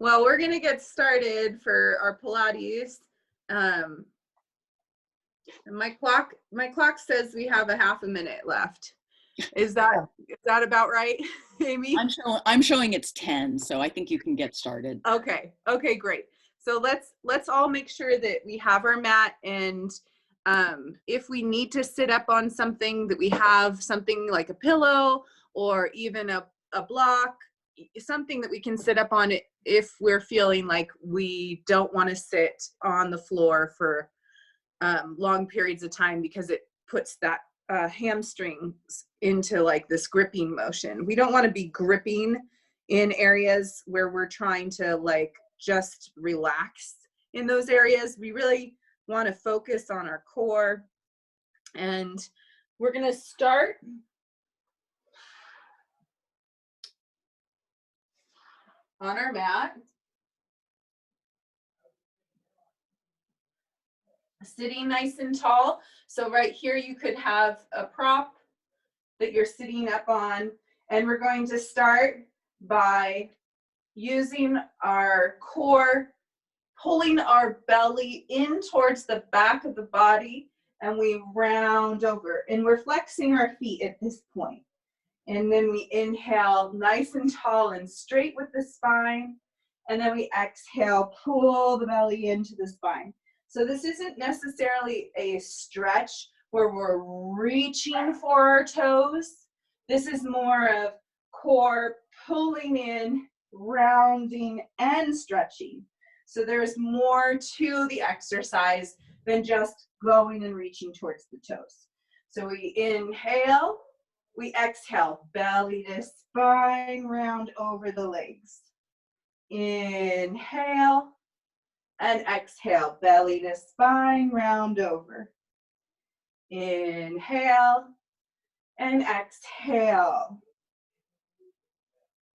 Well, we're gonna get started for our Pilates. And my clock says we have a half a minute left. Is that about right, Amy? I'm showing it's 10, so I think you can get started. Okay, great. So let's all make sure that we have our mat, and if we need to sit up on something, that we have something like a pillow or even a block, something that we can sit up on it if we're feeling like we don't want to sit on the floor for long periods of time, because it puts that hamstrings into like this gripping motion. We don't want to be gripping in areas where we're trying to like just relax in those areas. We really want to focus on our core. And we're going to start on our mat, sitting nice and tall. So right here you could have a prop that you're sitting up on, and we're going to start by using our core, pulling our belly in towards the back of the body, and we round over, and we're flexing our feet at this point. And then we inhale nice and tall and straight with the spine, and then we exhale, pull the belly into the spine. So this isn't necessarily a stretch where we're reaching for our toes. This is more of core pulling in, rounding, and stretching. So there's more to the exercise than just going and reaching towards the toes. So we inhale, we exhale, belly to spine, round over the legs. Inhale and exhale, belly to spine, round over. Inhale and exhale.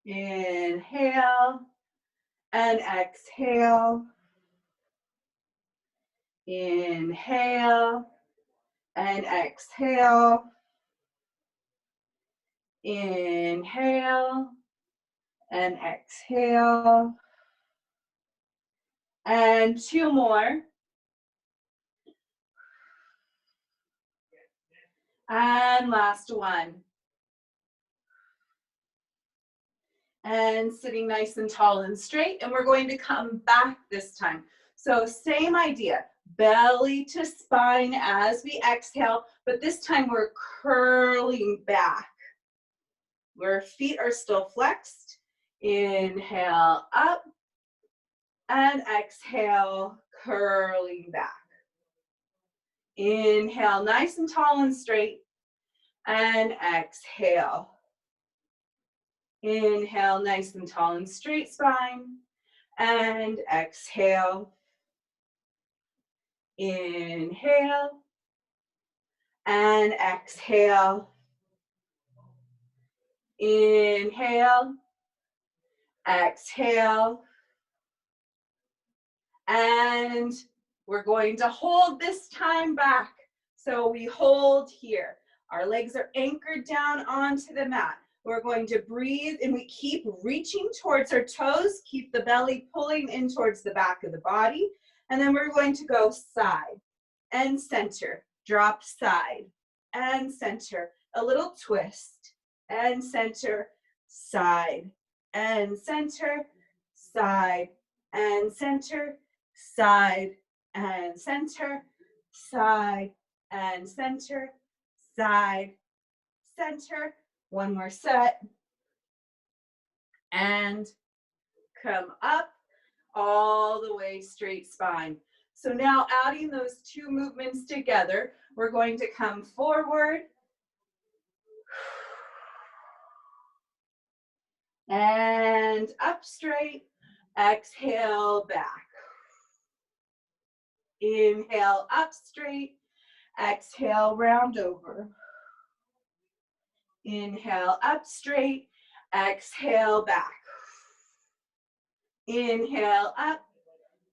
Inhale and exhale. Inhale and exhale. Inhale and exhale. And two more. And last one. And sitting nice and tall and straight, and we're going to come back this time. So same idea, belly to spine as we exhale, but this time we're curling back. Our feet are still flexed. Inhale up and exhale, curling back. Inhale nice and tall and straight, and exhale. Inhale nice and tall and straight spine, and exhale. Inhale and exhale. Inhale, exhale, and we're going to hold this time back. So we hold here. Our legs are anchored down onto the mat. We're going to breathe, and we keep reaching towards our toes, keep the belly pulling in towards the back of the body, and then we're going to go side and center, drop side and center, a little twist, and center, side, and center, side, and center, side, and center, side, and center, side, center. One more set. And come up all the way, straight spine. So now adding those two movements together, we're going to come forward and up straight, exhale back. Inhale up straight, exhale round over. Inhale up straight, exhale back. Inhale up,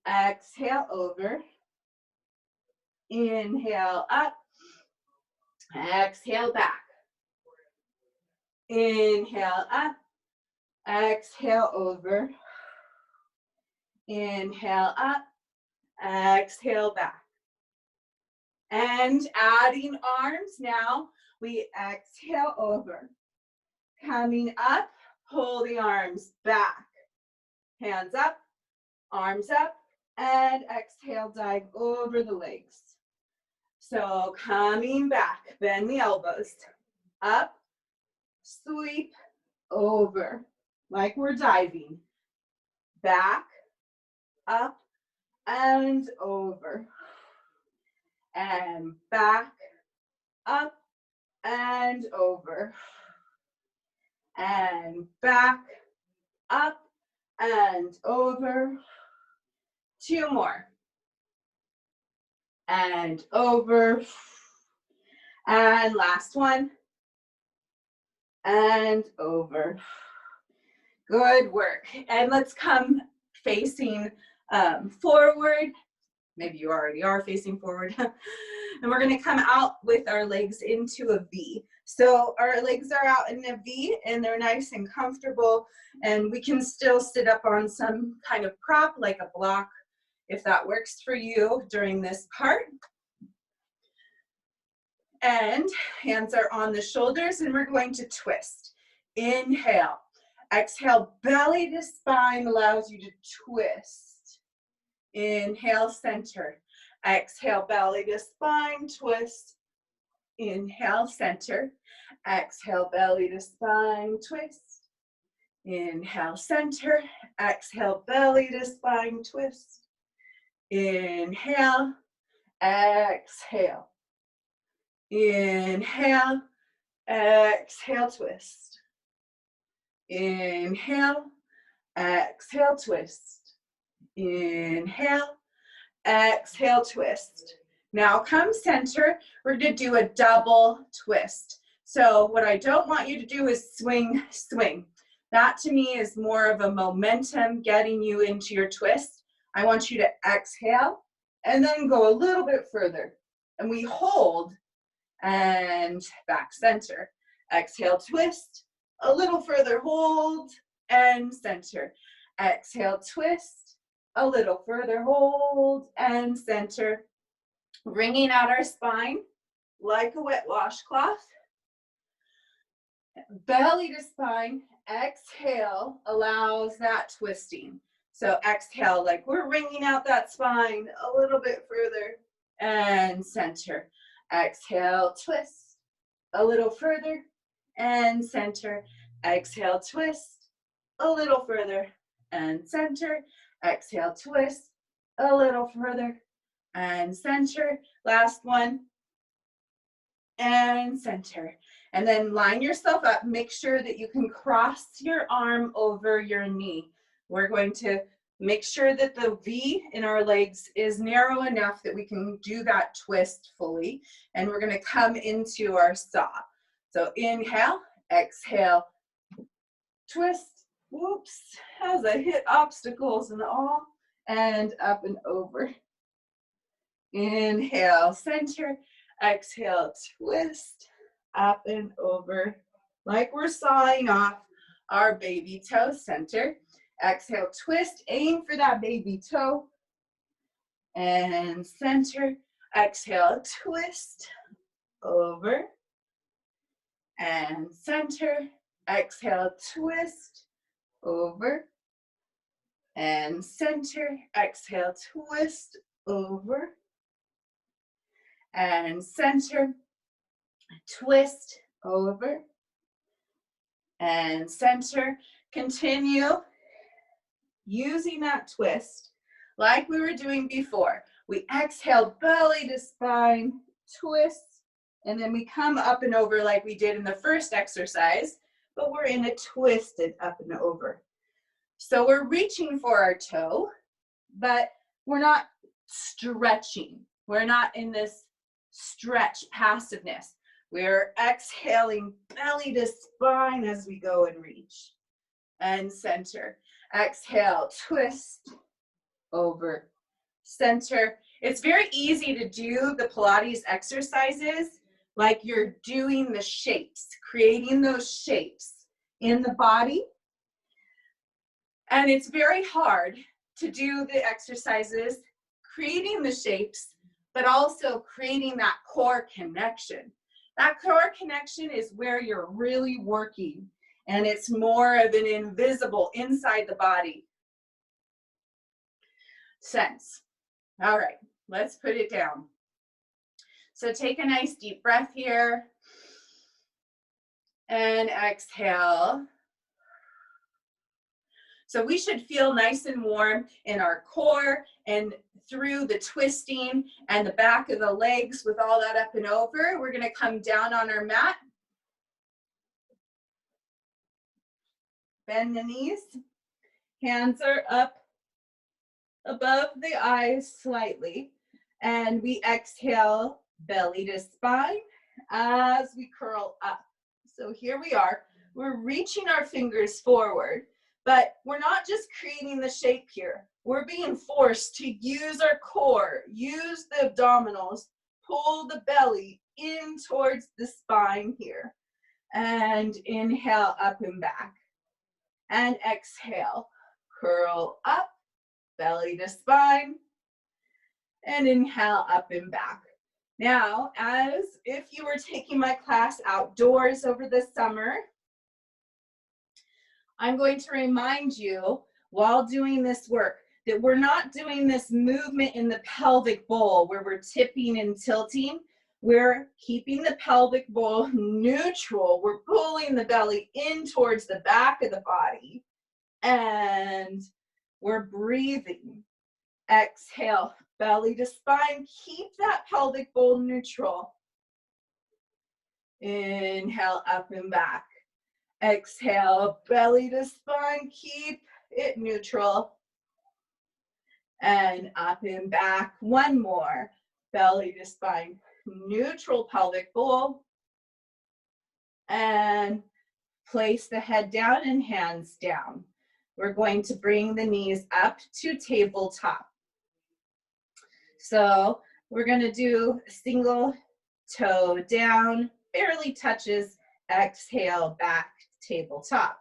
exhale over. Inhale up, exhale back. Inhale up, exhale over. Inhale up, exhale back. And adding arms now, we exhale over. Coming up, pull the arms back. Hands up, arms up, and exhale, dive over the legs. So coming back, bend the elbows. Up, sweep, over, like we're diving. Back, up, and over. And back, up, and over. And back, up, and over. 2 more. And over. And last one. And over. Good work. And let's come facing forward. Maybe you already are facing forward. And we're going to come out with our legs into a V. So our legs are out in a V and they're nice and comfortable. And we can still sit up on some kind of prop like a block if that works for you during this part. And hands are on the shoulders and we're going to twist. Inhale. Exhale, belly to spine allows you to twist. Inhale, center. Exhale, belly to spine, twist. Inhale, center. Exhale, belly to spine, twist. Inhale, center. Exhale, belly to spine, twist. Inhale, exhale. Inhale, exhale, twist. Inhale, exhale, twist. Inhale, exhale, twist. Now come center. We're going to do a double twist. So what I don't want you to do is swing, swing. That to me is more of a momentum getting you into your twist. I want you to exhale and then go a little bit further. And we hold and back center. Exhale, twist. A little further, hold and center. Exhale, twist. A little further, hold and center. Wringing out our spine like a wet washcloth. Belly to spine. Exhale allows that twisting. So exhale like we're wringing out that spine a little bit further and center. Exhale, twist. A little further and center. Exhale, twist. A little further and center. Exhale, twist. A little further and center. Last one. And center. And then line yourself up. Make sure that you can cross your arm over your knee. We're going to make sure that the V in our legs is narrow enough that we can do that twist fully. And we're going to come into our saw. So inhale, exhale, twist. Whoops, as I hit obstacles and all. And up and over. Inhale, center. Exhale, twist. Up and over. Like we're sawing off our baby toe, center. Exhale, twist. Aim for that baby toe. And center. Exhale, twist. Over. And center. Exhale, twist. Over. And center. Exhale, twist. Over. And center. Twist. Over. And center. Continue using that twist like we were doing before. We exhale, belly to spine, twist, and then we come up and over like we did in the first exercise, but we're in a twisted up and over. So we're reaching for our toe, but we're not stretching. We're not in this stretch passiveness. We're exhaling belly to spine as we go and reach. And center. Exhale, twist, over, center. It's very easy to do the Pilates exercises like you're doing the shapes, creating those shapes in the body. And it's very hard to do the exercises, creating the shapes, but also creating that core connection. That core connection is where you're really working, and it's more of an invisible inside the body sense. All right, let's put it down. So take a nice deep breath here and exhale. So we should feel nice and warm in our core and through the twisting and the back of the legs with all that up and over. We're gonna come down on our mat. Bend the knees. Hands are up above the eyes slightly. And we exhale, belly to spine as we curl up. So here we are. We're reaching our fingers forward, but we're not just creating the shape here. We're being forced to use our core, use the abdominals, pull the belly in towards the spine here. And inhale up and back. And exhale, curl up, belly to spine. And inhale up and back. Now, as if you were taking my class outdoors over the summer, I'm going to remind you while doing this work that we're not doing this movement in the pelvic bowl where we're tipping and tilting. We're keeping the pelvic bowl neutral. We're pulling the belly in towards the back of the body, and we're breathing. Exhale, belly to spine. Keep that pelvic bowl neutral. Inhale, up and back. Exhale, belly to spine. Keep it neutral. And up and back. One more. Belly to spine. Neutral pelvic bowl. And place the head down and hands down. We're going to bring the knees up to tabletop. So we're going to do single toe down, barely touches, exhale, back, tabletop.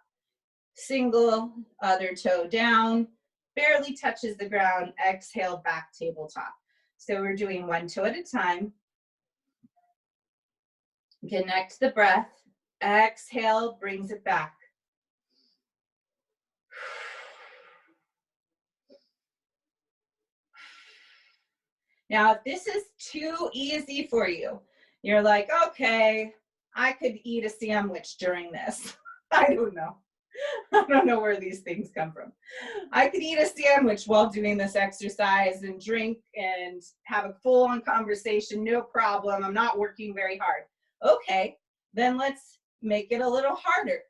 Single, other toe down, barely touches the ground, exhale, back, tabletop. So we're doing one toe at a time. Connect the breath. Exhale, brings it back. Now, if this is too easy for you, you're like, okay, I could eat a sandwich during this. I don't know. I don't know where these things come from. I could eat a sandwich while doing this exercise and drink and have a full-on conversation, no problem. I'm not working very hard. Okay, then let's make it a little harder.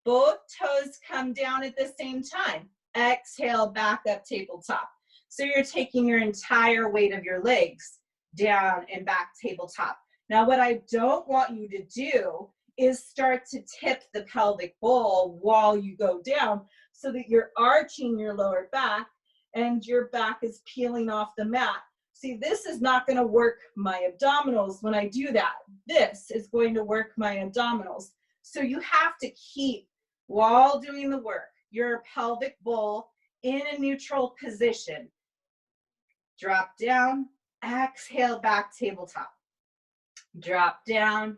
Both toes come down at the same time. Exhale, back up, tabletop. So you're taking your entire weight of your legs down and back, tabletop. Now, what I don't want you to do is start to tip the pelvic bowl while you go down so that you're arching your lower back and your back is peeling off the mat. See, this is not going to work my abdominals when I do that. This is going to work my abdominals. So you have to keep, while doing the work, your pelvic bowl in a neutral position. Drop down, exhale, back, tabletop. Drop down,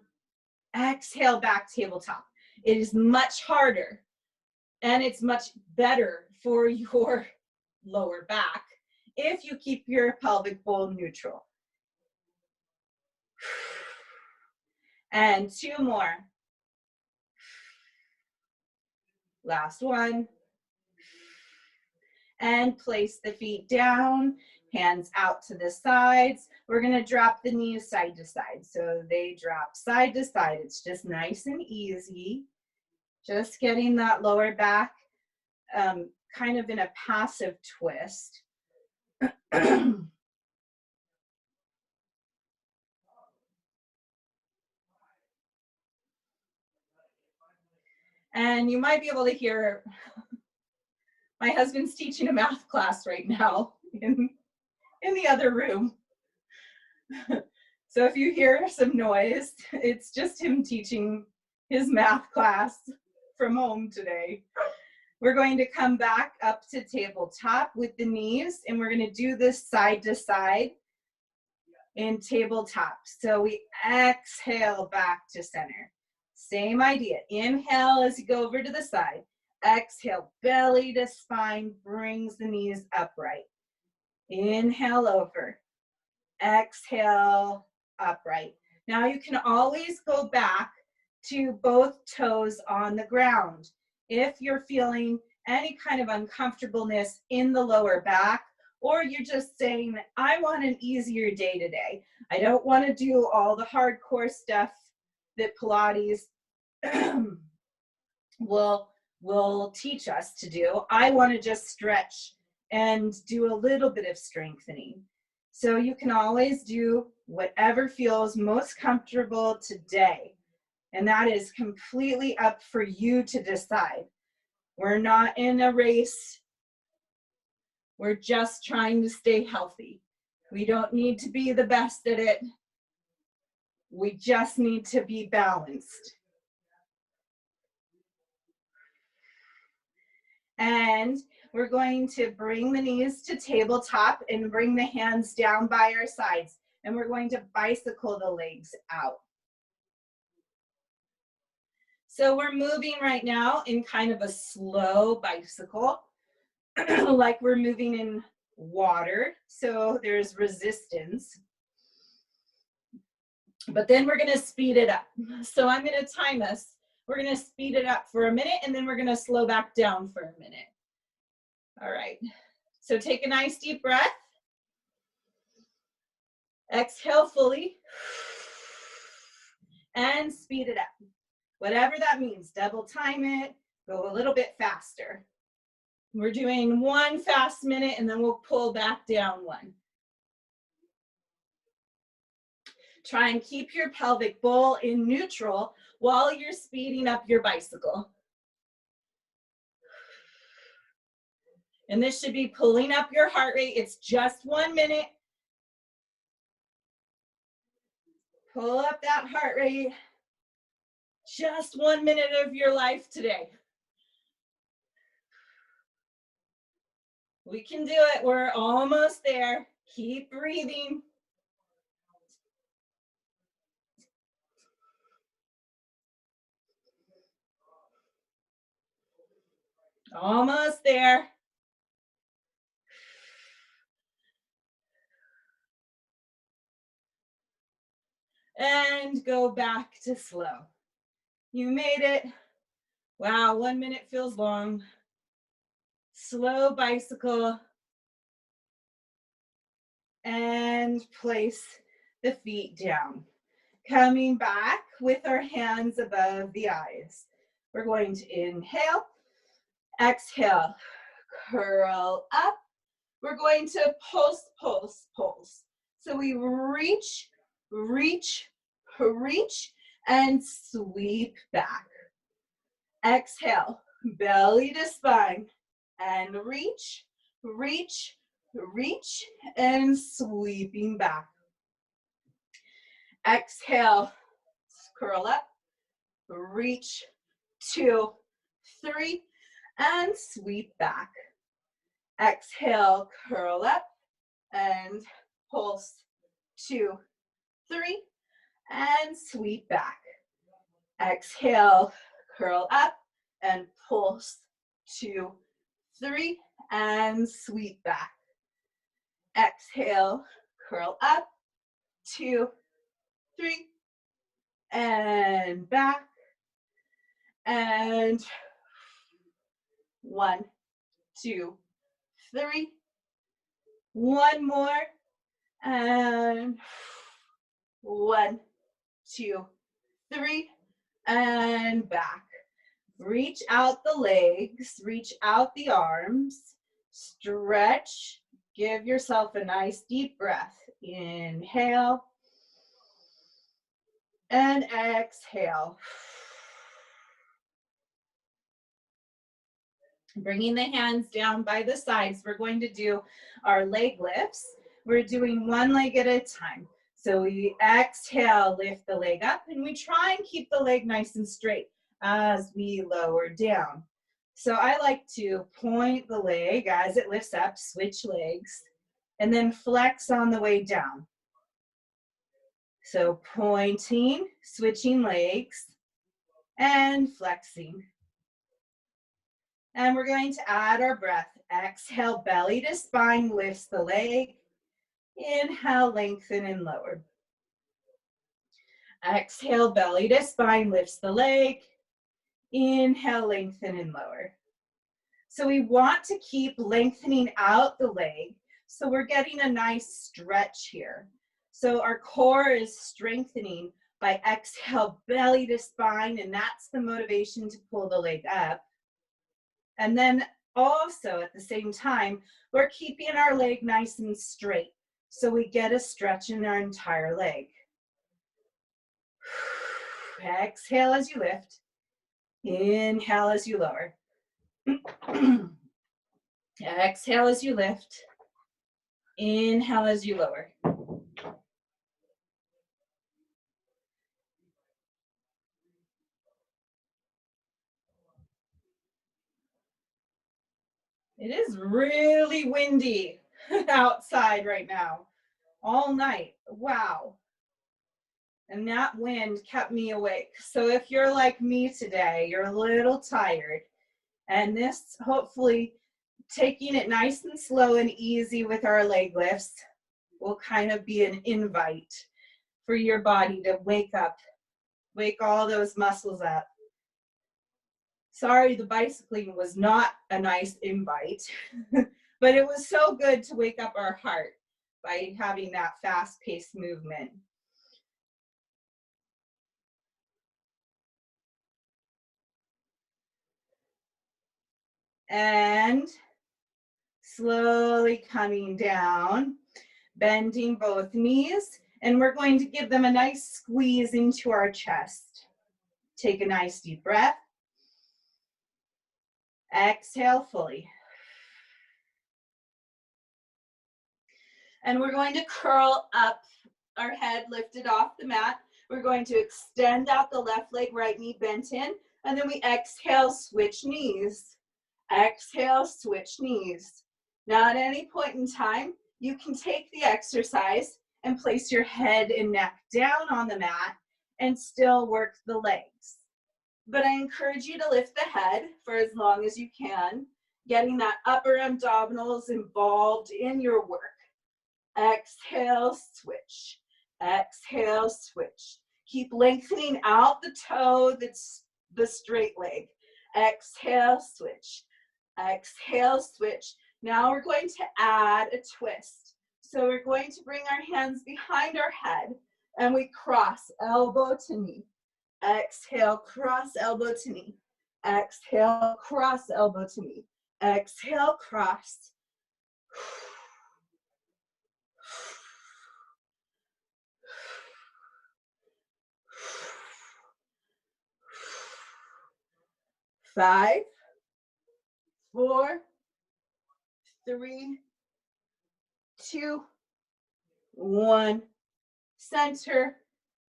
exhale, back, tabletop. It is much harder and it's much better for your lower back if you keep your pelvic bowl neutral. And two more. Last one. And place the feet down, hands out to the sides. We're going to drop the knees side to side. So they drop side to side. It's just nice and easy. Just getting that lower back kind of in a passive twist. And you might be able to hear my husband's teaching a math class right now in the other room. So if you hear some noise, it's just him teaching his math class from home today. We're going to come back up to tabletop with the knees, and we're going to do this side to side in tabletop. So we exhale back to center. Same idea. Inhale as you go over to the side. Exhale, belly to spine, brings the knees upright. Inhale over. Exhale, upright. Now you can always go back to both toes on the ground. If you're feeling any kind of uncomfortableness in the lower back, or you're just saying, I want an easier day today. I don't want to do all the hardcore stuff that Pilates will teach us to do. I want to just stretch and do a little bit of strengthening. So you can always do whatever feels most comfortable today. And that is completely up for you to decide. We're not in a race. We're just trying to stay healthy. We don't need to be the best at it. We just need to be balanced. And we're going to bring the knees to tabletop and bring the hands down by our sides. And we're going to bicycle the legs out. So we're moving right now in kind of a slow bicycle, like we're moving in water. So there's resistance. But then we're going to speed it up. So I'm going to time us. We're going to speed it up for a minute, and then we're going to slow back down for a minute. All right. So take a nice deep breath. Exhale fully. And speed it up. Whatever that means, double time it, go a little bit faster. We're doing 1 fast minute, and then we'll pull back down 1. Try and keep your pelvic bowl in neutral while you're speeding up your bicycle. And this should be pulling up your heart rate. It's just 1 minute. Pull up that heart rate. Just 1 minute of your life today. We can do it. We're almost there. Keep breathing. Almost there. And go back to slow. You made it. Wow, 1 minute feels long. Slow bicycle. And place the feet down. Coming back with our hands above the eyes. We're going to inhale, exhale, curl up. We're going to pulse, pulse, pulse. So we reach, reach, reach, and sweep back. Exhale, belly to spine, and reach, reach, reach, and sweeping back. Exhale, curl up, reach, 2, 3, and sweep back. Exhale, curl up, and pulse, 2, 3, and sweep back. Exhale, curl up, and pulse, 2, 3, and sweep back. Exhale, curl up, 2, 3, and back, and 1, 2, 3, 1 more, and 1, 2, 3, and back. Reach out the legs, reach out the arms, stretch, give yourself a nice deep breath. Inhale and exhale. Bringing the hands down by the sides, we're going to do our leg lifts. We're doing 1 leg at a time. So we exhale, lift the leg up, and we try and keep the leg nice and straight as we lower down. So I like to point the leg as it lifts up, switch legs, and then flex on the way down. So pointing, switching legs, and flexing. And we're going to add our breath. Exhale, belly to spine, lifts the leg. Inhale, lengthen and lower. Exhale, belly to spine, lifts the leg. Inhale, lengthen and lower. So we want to keep lengthening out the leg. So we're getting a nice stretch here. So our core is strengthening by exhale, belly to spine, and that's the motivation to pull the leg up. And then also at the same time, we're keeping our leg nice and straight. So we get a stretch in our entire leg. Exhale as you lift. Inhale as you lower. Exhale as you lift. Inhale as you lower. It is really windy outside right now, all night. Wow. And that wind kept me awake. So if you're like me today, you're a little tired, and this hopefully taking it nice and slow and easy with our leg lifts will kind of be an invite for your body to wake up, wake all those muscles up. Sorry, the bicycling was not a nice invite, but it was so good to wake up our heart by having that fast-paced movement. And slowly coming down, bending both knees, and we're going to give them a nice squeeze into our chest. Take a nice deep breath. Exhale fully. And we're going to curl up, our head lifted off the mat. We're going to extend out the left leg, right knee bent in, and then we exhale, switch knees. Exhale, switch knees. Now at any point in time, you can take the exercise and place your head and neck down on the mat and still work the legs. But I encourage you to lift the head for as long as you can, getting that upper abdominals involved in your work. Exhale, switch. Exhale, switch. Keep lengthening out the toe that's the straight leg. Exhale, switch. Exhale, switch. Now we're going to add a twist. So we're going to bring our hands behind our head and we cross elbow to knee. Exhale, cross elbow to knee. Exhale, cross elbow to knee. Exhale, cross. 5, 4, 3, 2, 1. Center.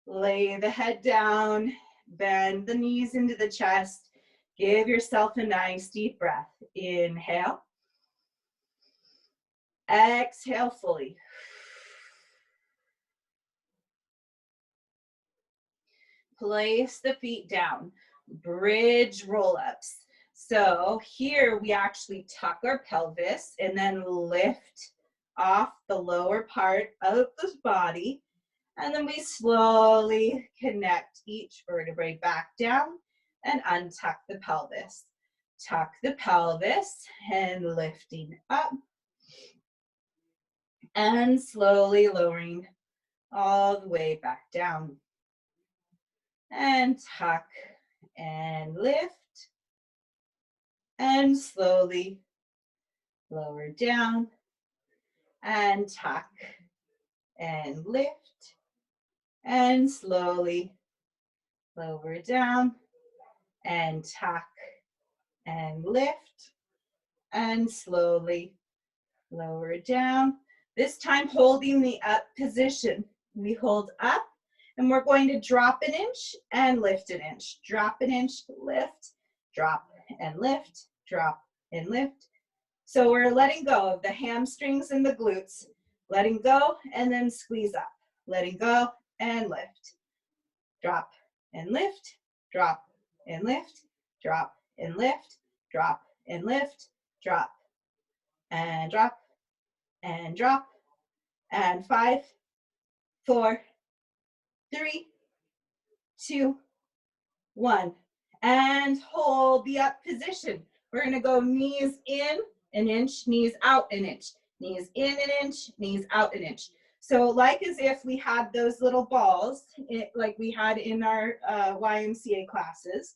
Lay the head down. Bend the knees into the chest. Give yourself a nice deep breath. Inhale. Exhale fully. Place the feet down. Bridge roll-ups. So here we actually tuck our pelvis and then lift off the lower part of the body. And then we slowly connect each vertebrae back down and untuck the pelvis. Tuck the pelvis and lifting up. And slowly lowering all the way back down. And tuck and lift. And slowly lower down. And tuck and lift. And slowly lower down. And tuck and lift. And slowly lower down. This time holding the up position. We hold up and we're going to drop an inch and lift an inch. Drop an inch, lift, drop and lift, drop, and lift. So we're letting go of the hamstrings and the glutes, letting go and then squeeze up, letting go and lift, drop and lift, drop and lift, drop and lift, drop and lift, drop and drop and drop, and 5, 4, 3, 2, 1, and hold the up position. We're gonna go knees in an inch, knees out an inch, knees in an inch, knees out an inch. So like as if we had those little balls, like we had in our YMCA classes,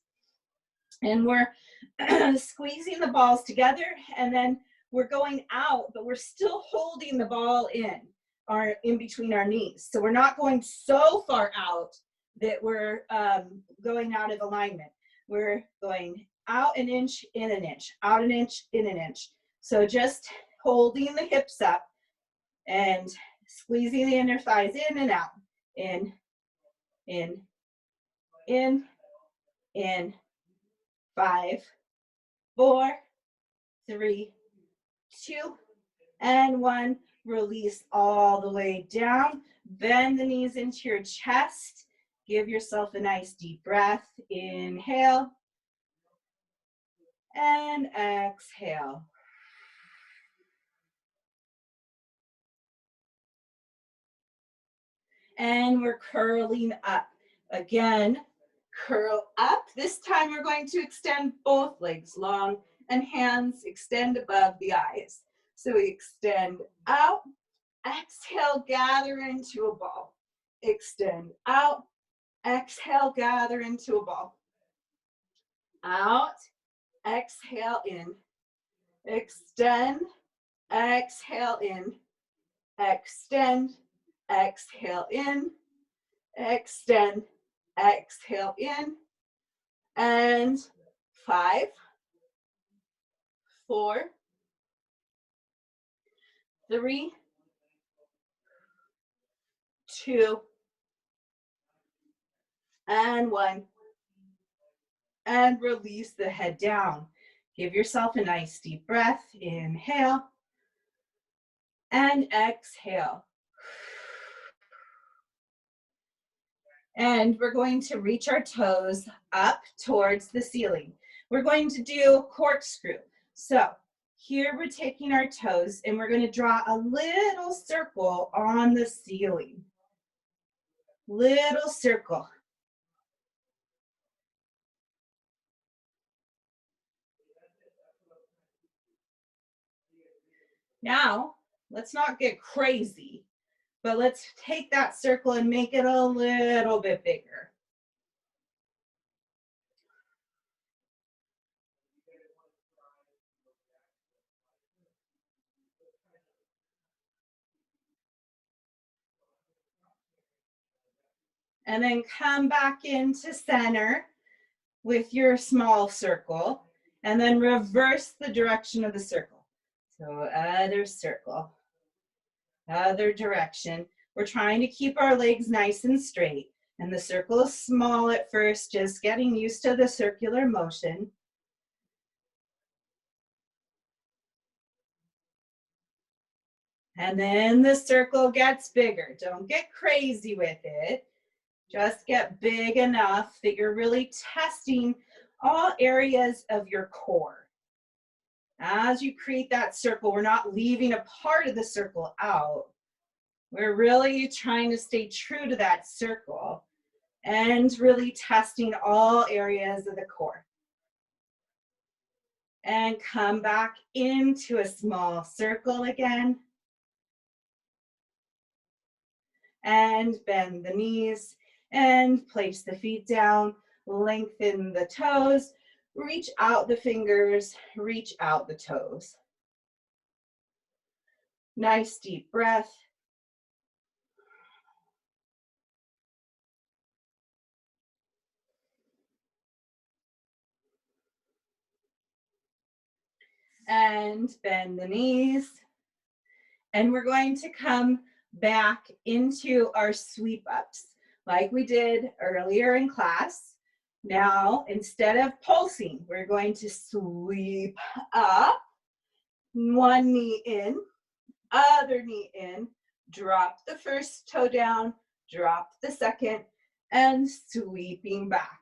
and we're squeezing the balls together, and then we're going out, but we're still holding the ball in between our knees. So we're not going so far out that we're going out of alignment. We're going out an inch, in an inch, out an inch, in an inch. So just holding the hips up and squeezing the inner thighs in and out. In, in, in, in. 5, 4, 3, 2, and 1. Release all the way down. Bend the knees into your chest. Give yourself a nice deep breath. Inhale and exhale. And we're curling up. Again, curl up. This time we're going to extend both legs long and hands extend above the eyes. So we extend out, exhale, gather into a ball. Extend out, exhale, gather into a ball. Out, exhale in. Extend, exhale in. Extend, exhale in. Extend, exhale in. And 5, 4, 3, 2, and 1. And release the head down. Give yourself a nice deep breath. Inhale and exhale. And we're going to reach our toes up towards the ceiling. We're going to do corkscrew. So here we're taking our toes and we're going to draw a little circle on the ceiling. Little circle. Now, let's not get crazy, but let's take that circle and make it a little bit bigger. And then come back into center with your small circle, and then reverse the direction of the circle. So other circle, other direction. We're trying to keep our legs nice and straight, and the circle is small at first, just getting used to the circular motion. And then the circle gets bigger. Don't get crazy with it. Just get big enough that you're really testing all areas of your core. As you create that circle, we're not leaving a part of the circle out. We're really trying to stay true to that circle and really testing all areas of the core. And come back into a small circle again. And bend the knees and place the feet down, lengthen the toes, reach out the fingers, reach out the toes. Nice deep breath. And bend the knees. And we're going to come back into our sweep ups like we did earlier in class. Now, instead of pulsing, we're going to sweep up, one knee in, other knee in, drop the first toe down, drop the second, and sweeping back.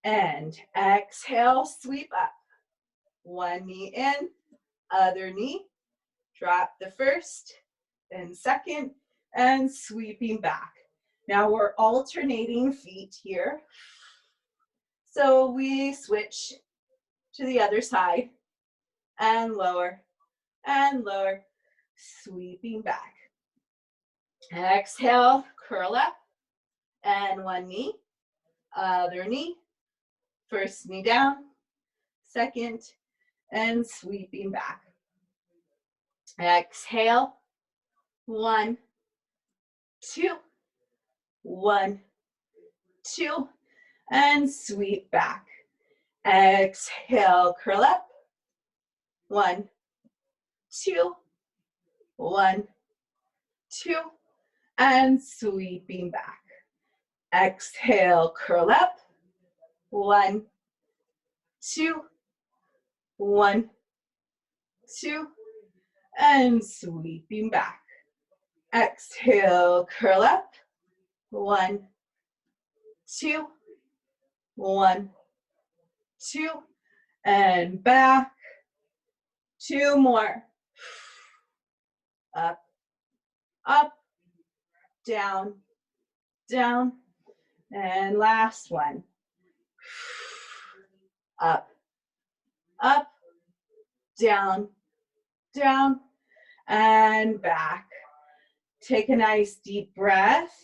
And exhale, sweep up. One knee in, other knee, drop the first and second, and sweeping back. Now we're alternating feet here. So we switch to the other side and lower, sweeping back. Exhale, curl up, and one knee, other knee, first knee down, second, and sweeping back. Exhale, 1, 2, 1, 2, and sweep back. Exhale, curl up, 1, 2, 1, 2, and sweeping back. Exhale, curl up, 1, 2, 1, 2, and sweeping back. Exhale, curl up, 1, 2, 1, 2, and back. 2 more. Up, up, down, down, and last one. Up, up, down, down, and back. Take a nice deep breath.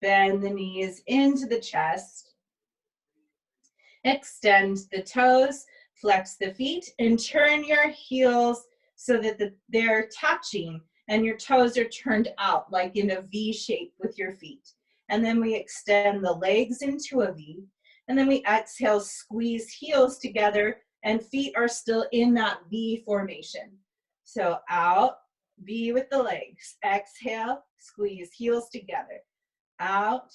Bend the knees into the chest. Extend the toes, flex the feet, and turn your heels so that they're touching and your toes are turned out like in a V shape with your feet. And then we extend the legs into a V. And then we exhale, squeeze heels together, and feet are still in that V formation. So out, V with the legs. Exhale, squeeze heels together. Out,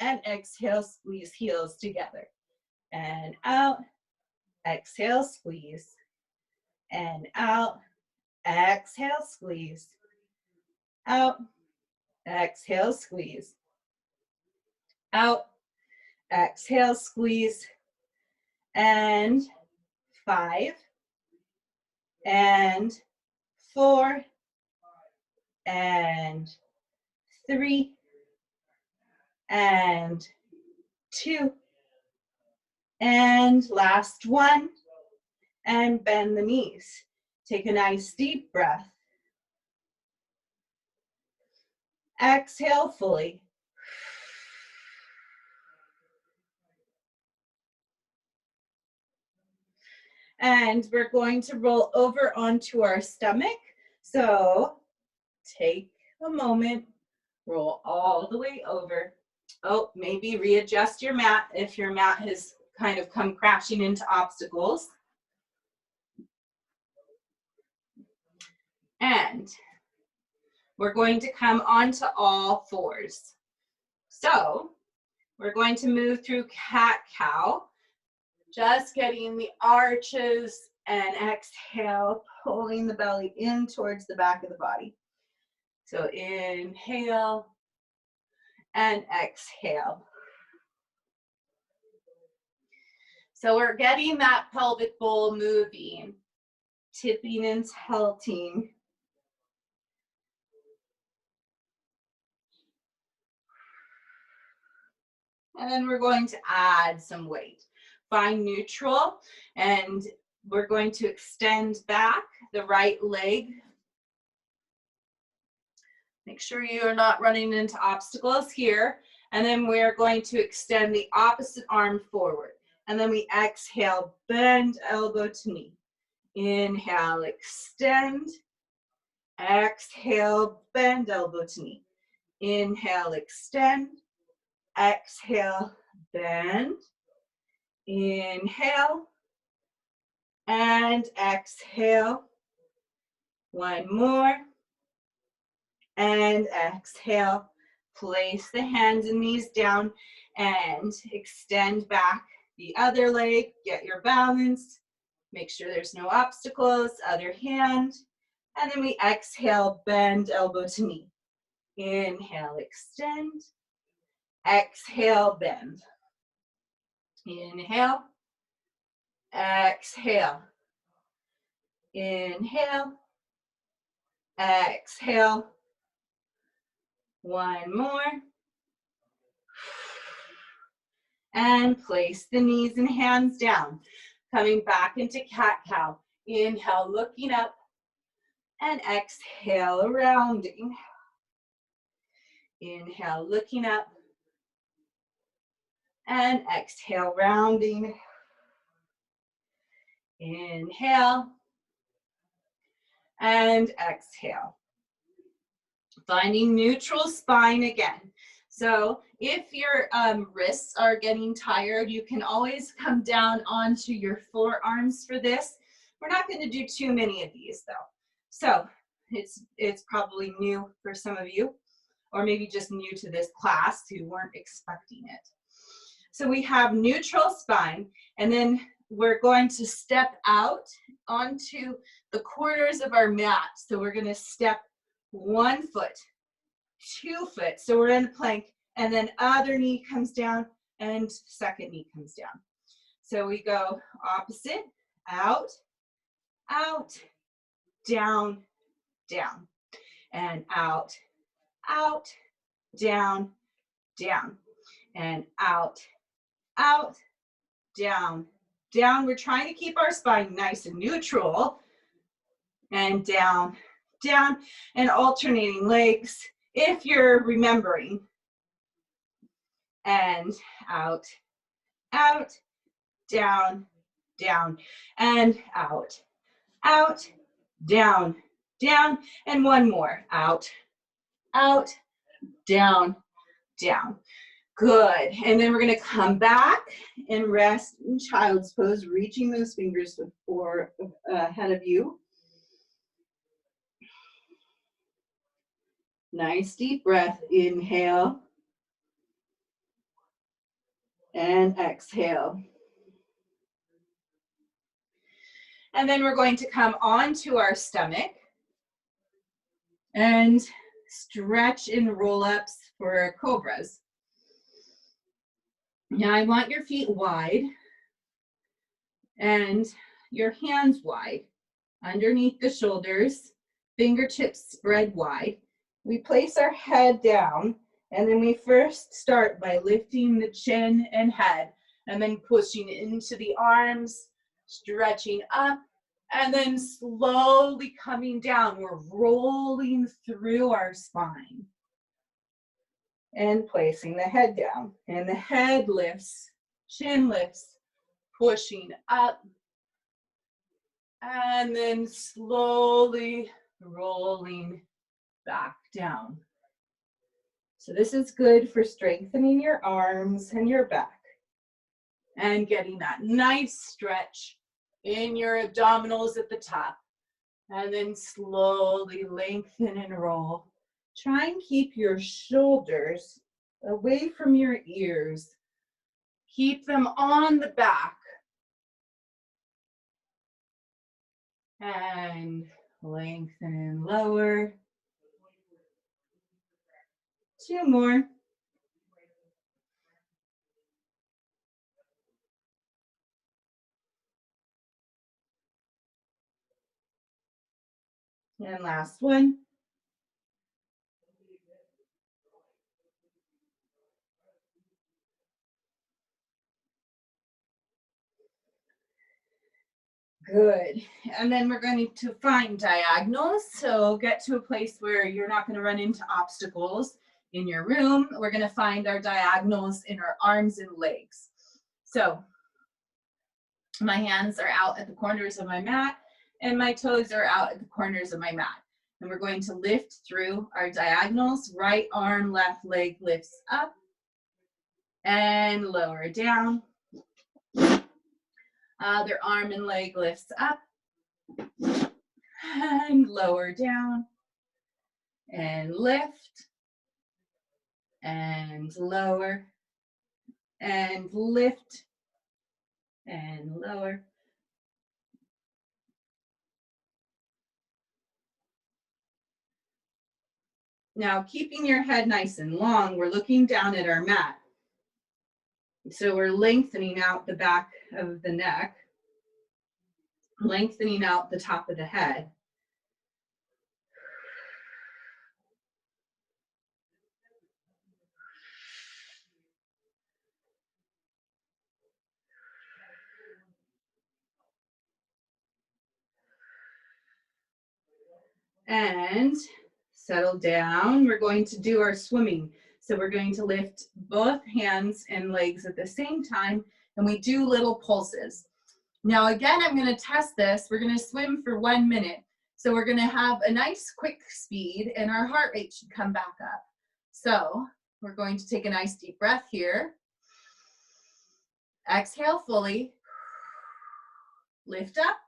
and exhale, squeeze heels together. And out, exhale, squeeze. And out, exhale, squeeze. Out, exhale, squeeze. Out, exhale, squeeze. And 5, and 4, and 3, and 2, and last one, and bend the knees. Take a nice deep breath. Exhale fully. And we're going to roll over onto our stomach. So take a moment, roll all the way over. Oh, maybe readjust your mat if your mat has kind of come crashing into obstacles. And we're going to come onto all fours. So we're going to move through cat-cow, just getting the arches, and exhale, pulling the belly in towards the back of the body. So inhale and exhale. So we're getting that pelvic bowl moving, tipping and tilting. And then we're going to add some weight. Find neutral, and we're going to extend back the right leg. Make sure you are not running into obstacles here. And then we're going to extend the opposite arm forward. And then we exhale, bend elbow to knee. Inhale, extend. Exhale, bend elbow to knee. Inhale, extend. Exhale, bend. Inhale and exhale. One more. And exhale. place the hands and knees down and extend back the other leg. Get your balance. Make sure there's no obstacles. Other hand. And then we exhale, bend elbow to knee. Inhale, extend. Exhale, bend. Inhale. Exhale. Inhale. Exhale. One more. And place the knees and hands down. Coming back into cat-cow. Inhale, looking up. And exhale, rounding. Inhale, looking up. And exhale, rounding. Inhale. And exhale. Finding neutral spine again. So if your wrists are getting tired, you can always come down onto your forearms for this. We're not going to do too many of these though. So it's probably new for some of you, or maybe just new to this class who weren't expecting it. So we have neutral spine, and then we're going to step out onto the corners of our mat. So we're going to step 1 foot, 2 foot. So we're in a plank, and then other knee comes down and second knee comes down. So we go opposite, out, out, down, down, and out, out, down, down, and out, out, down, down. We're trying to keep our spine nice and neutral, and down, down, and alternating legs if you're remembering. And out, out, down, down, and out, out, down, down, and one more. Out, out, down, down. Good. And then we're going to come back and rest in child's pose, reaching those fingers before ahead of you. Nice deep breath. Inhale and exhale. And then we're going to come onto our stomach and stretch in roll-ups for cobras. Now I want your feet wide and your hands wide underneath the shoulders, fingertips spread wide. We place our head down, and then we first start by lifting the chin and head, and then pushing into the arms, stretching up, and then slowly coming down. We're rolling through our spine. And placing the head down, and the head lifts, chin lifts, pushing up, and then slowly rolling back down. So this is good for strengthening your arms and your back and getting that nice stretch in your abdominals at the top, and then slowly lengthen and roll. Try and keep your shoulders away from your ears. Keep them on the back. And lengthen and lower. 2 more. And last one. Good. And then we're going to find diagonals. So get to a place where you're not going to run into obstacles in your room. We're going to find our diagonals in our arms and legs. So my hands are out at the corners of my mat, and my toes are out at the corners of my mat. And we're going to lift through our diagonals. Right arm, left leg lifts up and lower down. Other arm and leg lifts up and lower down and lift and lower, and lift, and lower. Now, keeping your head nice and long, we're looking down at our mat. So we're lengthening out the back of the neck, lengthening out the top of the head. And settle down. We're going to do our swimming. So we're going to lift both hands and legs at the same time, and we do little pulses. Now again, I'm going to test this. We're going to swim for 1 minute. So we're going to have a nice quick speed, and our heart rate should come back up. So we're going to take a nice deep breath here. Exhale fully. Lift up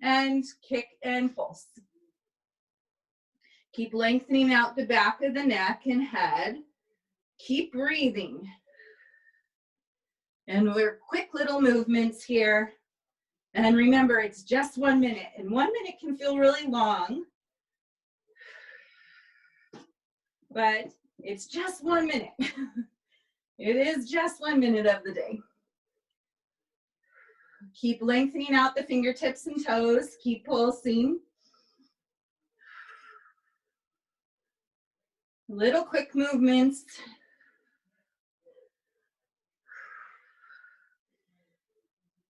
and kick and pulse. Keep lengthening out the back of the neck and head. Keep breathing. And we're quick little movements here. And remember, it's just 1 minute. And 1 minute can feel really long. But it's just 1 minute. It is just 1 minute of the day. Keep lengthening out the fingertips and toes. Keep pulsing. Little quick movements.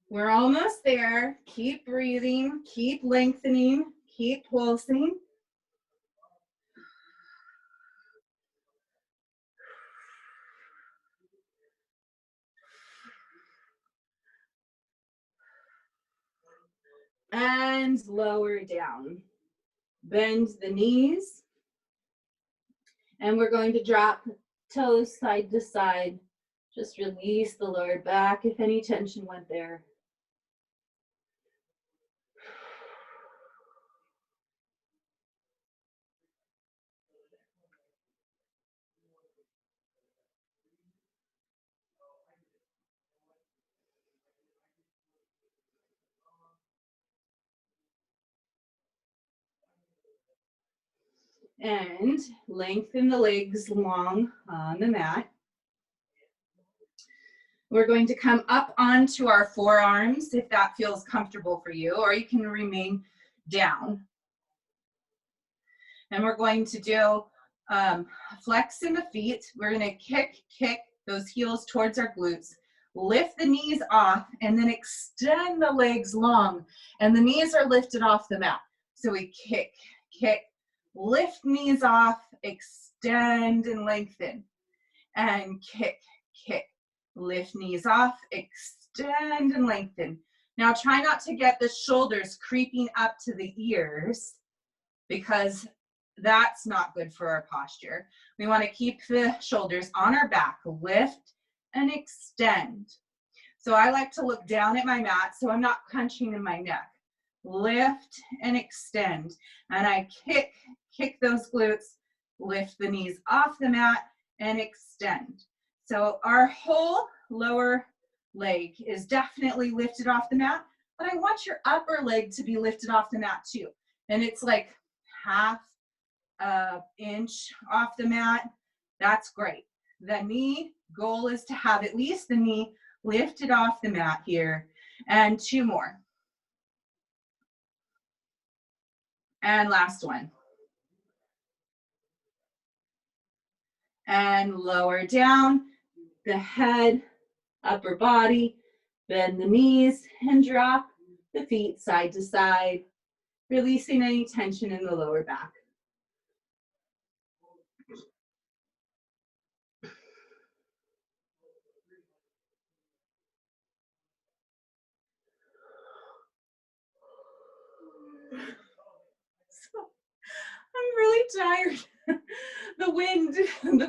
We're almost there. Keep breathing, keep lengthening, keep pulsing. And lower down. Bend the knees. And we're going to drop toes side to side. Just release the lower back if any tension went there. And lengthen the legs long on the mat. We're going to come up onto our forearms if that feels comfortable for you, or you can remain down. And we're going to do flex in the feet. We're going to kick those heels towards our glutes. Lift the knees off and then extend the legs long. And the knees are lifted off the mat. So we kick, lift knees off, extend and lengthen. And kick, lift knees off, extend and lengthen. Now try not to get the shoulders creeping up to the ears because that's not good for our posture. We want to keep the shoulders on our back, lift and extend. So I like to look down at my mat so I'm not crunching in my neck. Lift and extend. And I kick those glutes, lift the knees off the mat and extend. So our whole lower leg is definitely lifted off the mat, but I want your upper leg to be lifted off the mat too. And it's like half inch off the mat. That's great. The knee goal is to have at least the knee lifted off the mat here. And 2 more. And last one. And lower down the head, upper body, bend the knees and drop the feet side to side, releasing any tension in the lower back. I'm really tired. The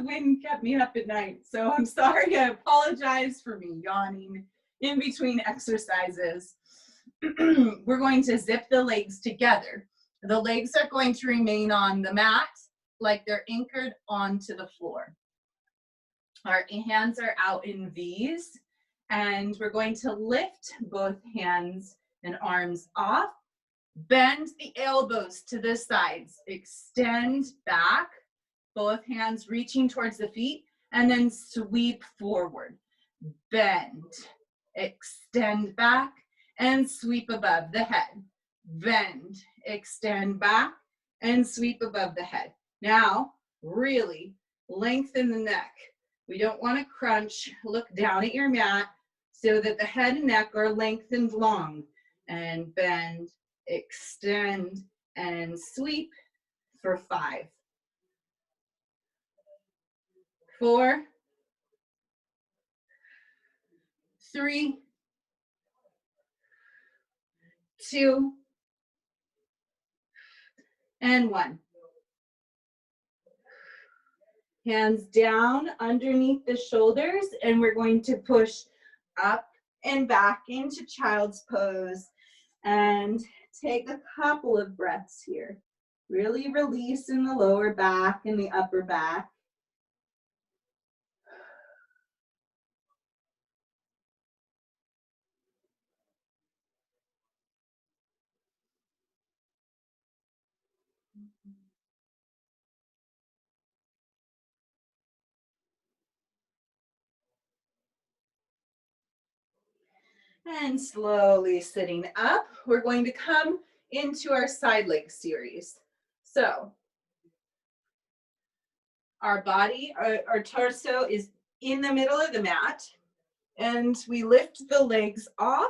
wind kept me up at night. So I'm sorry, I apologize for me yawning in between exercises. We're going to zip the legs together. The legs are going to remain on the mat like they're anchored onto the floor. Our hands are out in V's, and we're going to lift both hands and arms off. Bend the elbows to the sides. Extend back, both hands reaching towards the feet, and then sweep forward. Bend, extend back, and sweep above the head. Bend, extend back, and sweep above the head. Now, really lengthen the neck. We don't want to crunch. Look down at your mat so that the head and neck are lengthened long. And bend, extend, and sweep for 5, 4, 3, 2, and 1. Hands down underneath the shoulders, and we're going to push up and back into child's pose and take a couple of breaths here. Really release in the lower back and the upper back. And slowly sitting up, we're going to come into our side leg series. So our body, our torso is in the middle of the mat, and we lift the legs off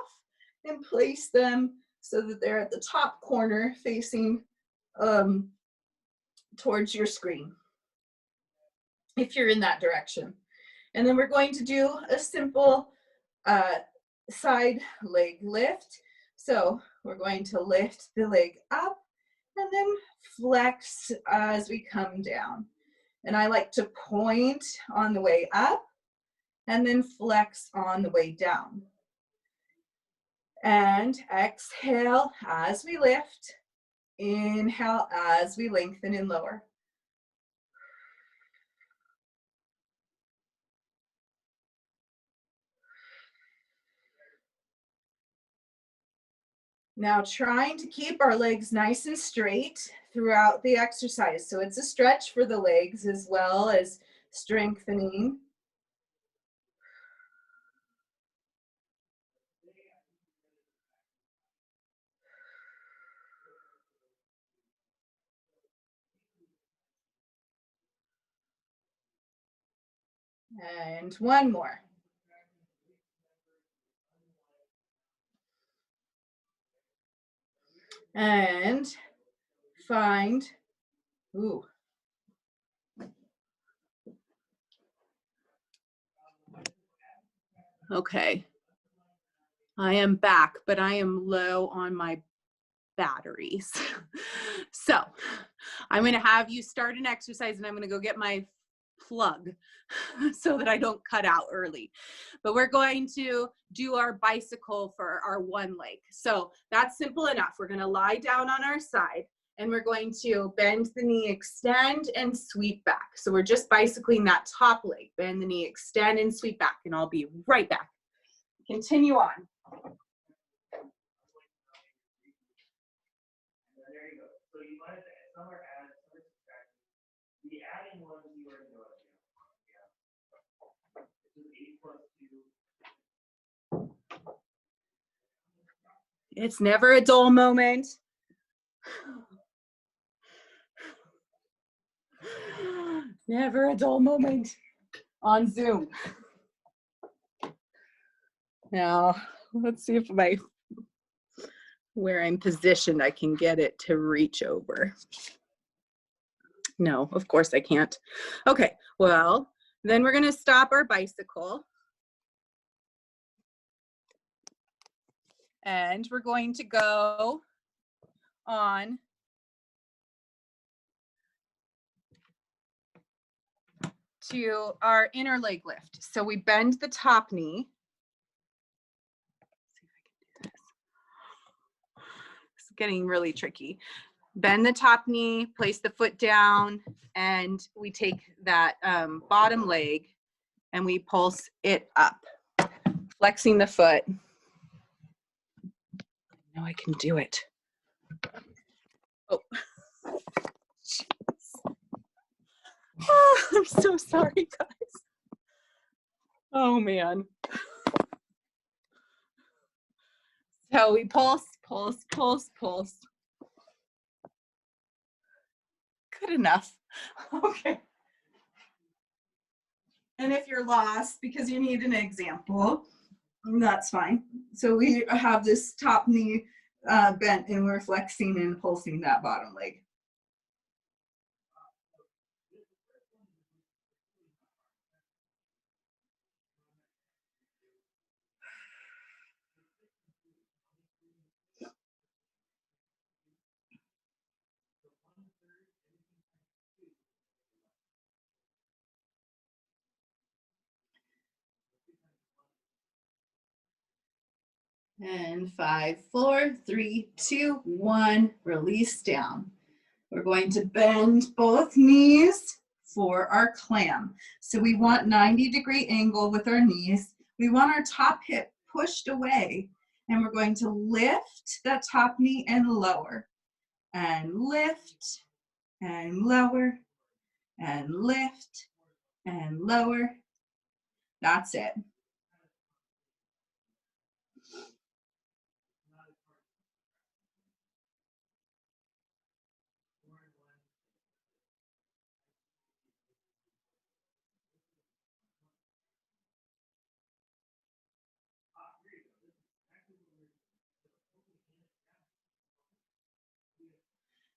and place them so that they're at the top corner facing towards your screen, if you're in that direction. And then we're going to do a simple side leg lift. So we're going to lift the leg up and then flex as we come down. And I like to point on the way up and then flex on the way down. And exhale as we lift. Inhale as we lengthen and lower. Now trying to keep our legs nice and straight throughout the exercise. So it's a stretch for the legs as well as strengthening. And one more. And find, ooh. Okay. I am back, but I am low on my batteries. So I'm going to have you start an exercise, and I'm going to go get my plug so that I don't cut out early. But we're going to do our bicycle for our one leg. So that's simple enough. We're going to lie down on our side, and we're going to bend the knee, extend, and sweep back. So we're just bicycling that top leg. Bend the knee, extend, and sweep back. And I'll be right back. Continue on. There you go. So you wanted to somewhere add some subtraction. The adding ones you already know. Yeah. This is 8 plus 2. It's never a dull moment. Never a dull moment on Zoom. Now, let's see if where I'm positioned, I can get it to reach over. No, of course I can't. Okay, well, then we're gonna stop our bicycle. And we're going to go on to our inner leg lift. So we bend the top knee. Let's see if I can do this. It's getting really tricky. Bend the top knee, place the foot down, and we take that bottom leg and we pulse it up, flexing the foot. Now I can do it. Oh. Oh, I'm so sorry, guys. Oh, man. So we pulse, pulse, pulse, pulse. Good enough. Okay. And if you're lost because you need an example, that's fine. So we have this top knee bent and we're flexing and pulsing that bottom leg. And 5, 4, 3, 2, 1, release down. We're going to bend both knees for our clam. So we want 90-degree angle with our knees. We want our top hip pushed away, and we're going to lift that top knee and lower, and lift, and lower, and lift, and lower. That's it.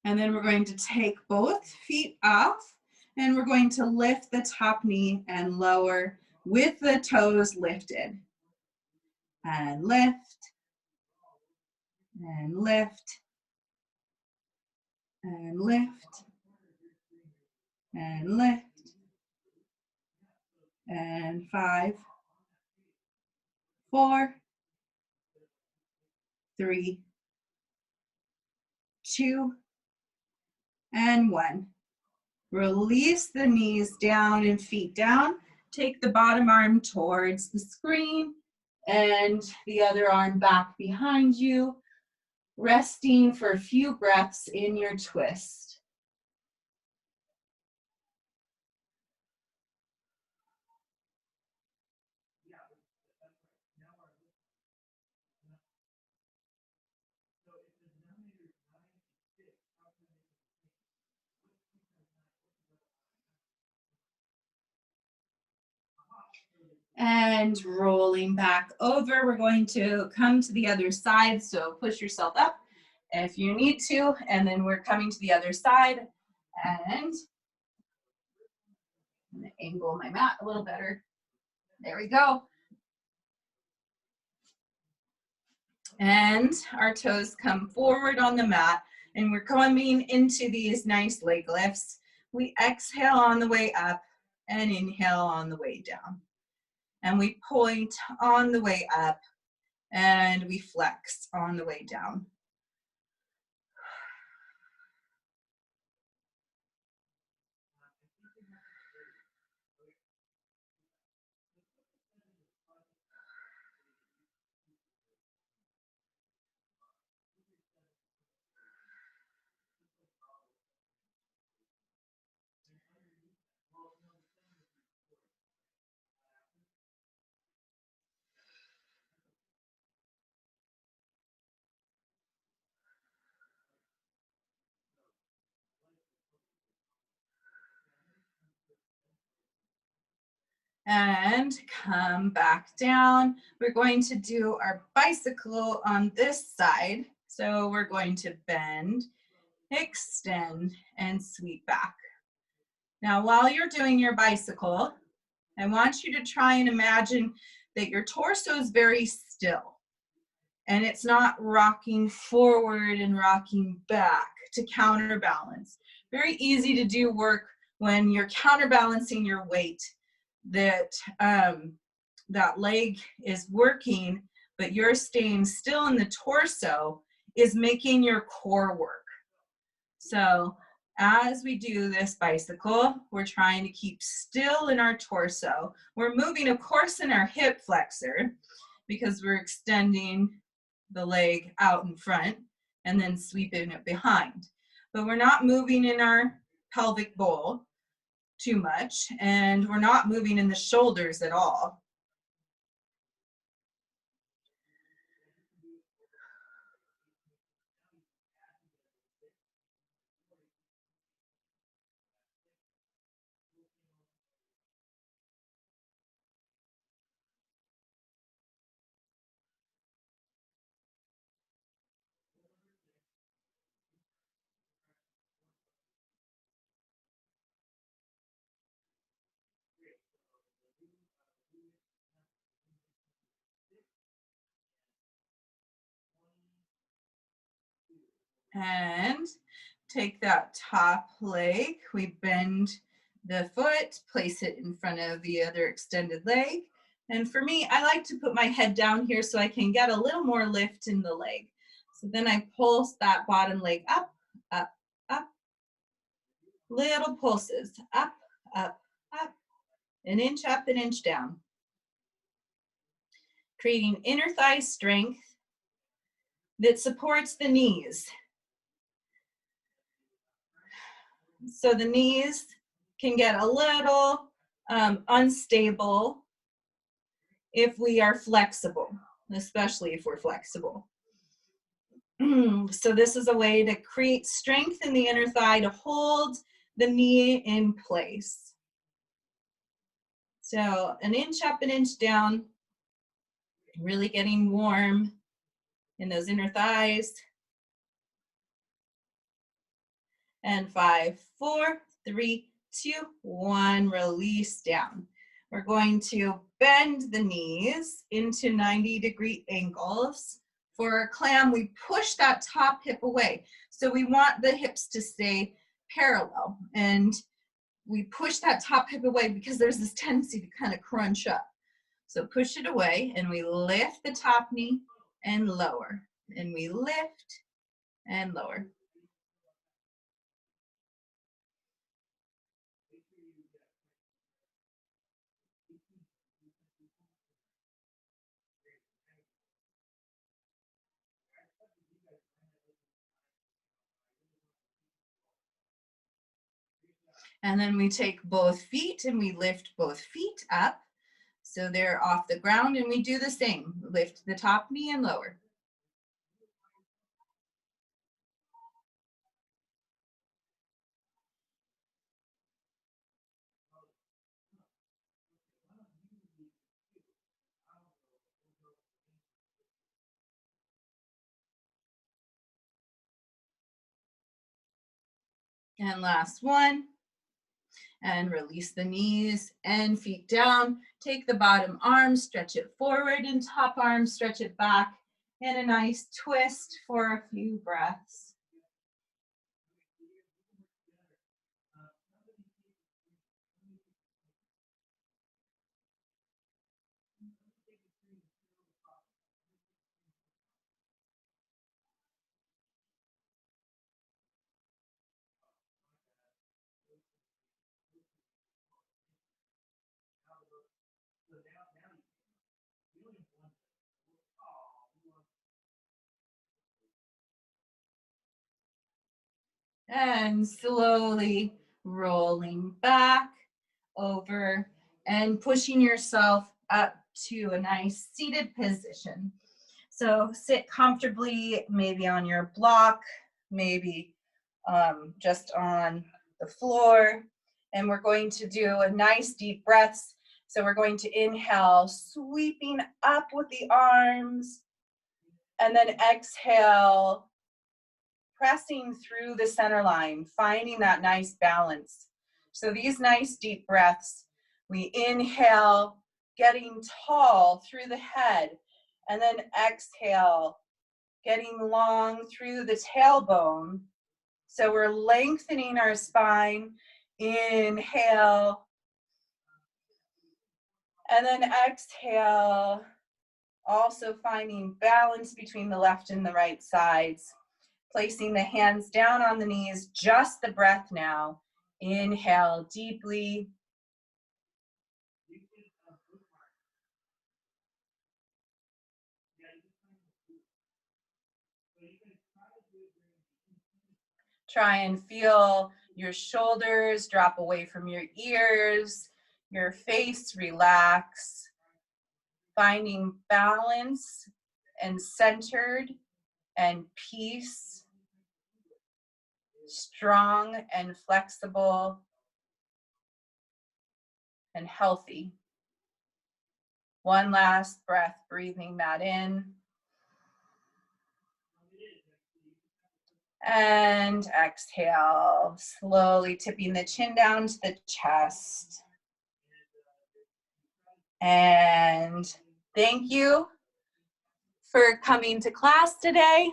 And then we're going to take both feet off, and we're going to lift the top knee and lower with the toes lifted. And lift, and lift, and lift, and lift. And 5, 4, 3, 2, and 1. Release the knees down and feet down. Take the bottom arm towards the screen and the other arm back behind you, resting for a few breaths in your twist. And rolling back over, we're going to come to the other side. So push yourself up if you need to, and then we're coming to the other side. And I'm gonna angle my mat a little better. There we go. And our toes come forward on the mat, and we're coming into these nice leg lifts. We exhale on the way up and inhale on the way down. And we point on the way up, and we flex on the way down. And come back down. We're going to do our bicycle on this side. So we're going to bend, extend, and sweep back. Now, while you're doing your bicycle, I want you to try and imagine that your torso is very still and it's not rocking forward and rocking back to counterbalance. Very easy to do work when you're counterbalancing your weight, that that leg is working, but you're staying still in the torso is making your core work. So As we do this bicycle, we're trying to keep still in our torso. We're moving, of course, in our hip flexor because we're extending the leg out in front and then sweeping it behind. But we're not moving in our pelvic bowl too much, and we're not moving in the shoulders at all. And take that top leg, we bend the foot, place it in front of the other extended leg. And for me, I like to put my head down here so I can get a little more lift in the leg. So then I pulse that bottom leg up, up, up. Little pulses, up, up, up. An inch up, an inch down. Creating inner thigh strength that supports the knees. So the knees can get a little unstable if we are flexible, especially if we're flexible. So this is a way to create strength in the inner thigh to hold the knee in place. So an inch up, an inch down, really getting warm in those inner thighs. And 5, 4, 3, 2, 1, release down. We're going to bend the knees into 90-degree angles. For our clam, we push that top hip away. So we want the hips to stay parallel. And we push that top hip away because there's this tendency to kind of crunch up. So push it away and we lift the top knee and lower. And we lift and lower. And then we take both feet and we lift both feet up. So they're off the ground and we do the same. Lift the top knee and lower. And last one. And release the knees and feet down. Take the bottom arm, stretch it forward, and top arm, stretch it back. And a nice twist for a few breaths. And slowly rolling back over and pushing yourself up to a nice seated position. So sit comfortably, maybe on your block, maybe just on the floor. And we're going to do a nice deep breaths. So we're going to inhale, sweeping up with the arms, and then exhale, pressing through the center line, finding that nice balance. So these nice deep breaths, we inhale, getting tall through the head, and then exhale, getting long through the tailbone. So we're lengthening our spine, inhale, and then exhale, also finding balance between the left and the right sides. Placing the hands down on the knees, just the breath now. Inhale deeply. Try and feel your shoulders drop away from your ears, your face relax, finding balance and centered and peace, strong and flexible and healthy. One last breath, breathing that in. And exhale, slowly tipping the chin down to the chest. And thank you for coming to class today.